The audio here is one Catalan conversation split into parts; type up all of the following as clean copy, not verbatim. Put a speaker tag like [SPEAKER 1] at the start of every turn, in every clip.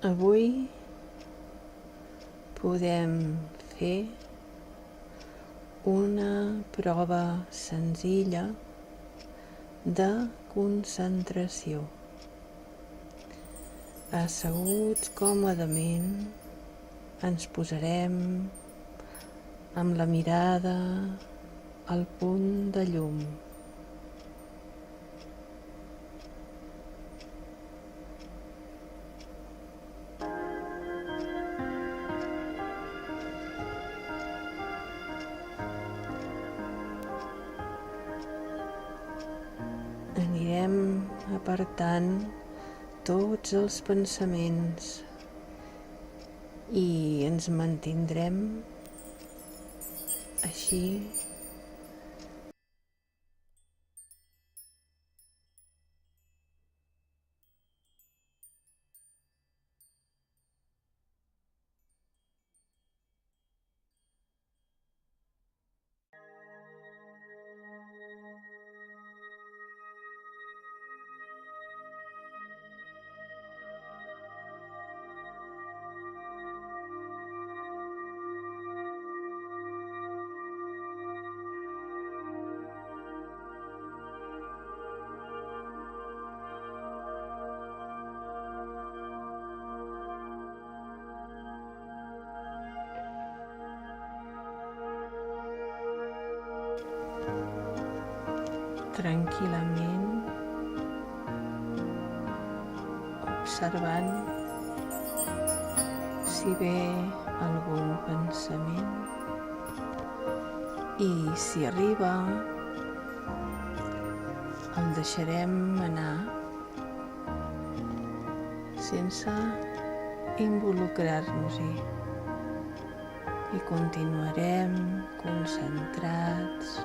[SPEAKER 1] Avui podem fer una prova senzilla de concentració. Asseguts còmodament, ens posarem amb la mirada al punt de llum. Anirem apartant tots els pensaments i ens mantindrem així tranquil·lament, observant si ve algun pensament i si arriba el deixarem anar sense involucrar-nos-hi i continuarem concentrats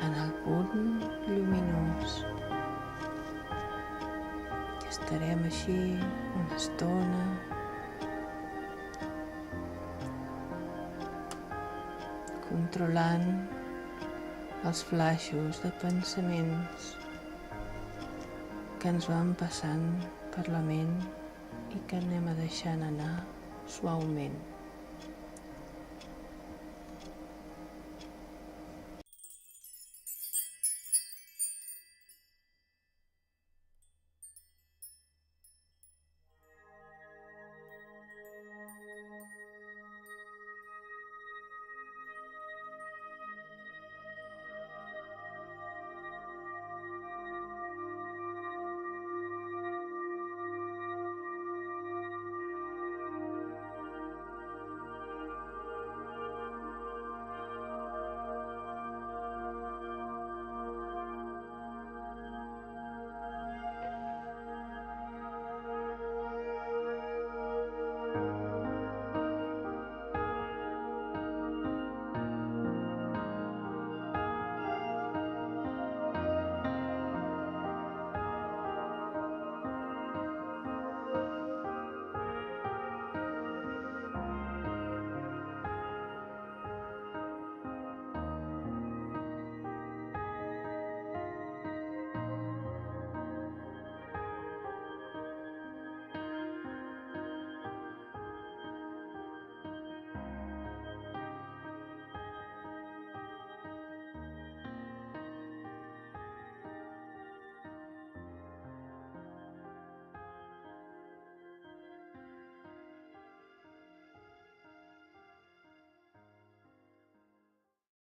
[SPEAKER 1] en el punt lluminós. Estarem així una estona controlant els flaixos de pensaments que ens van passant per la ment i que anem deixant anar suaument.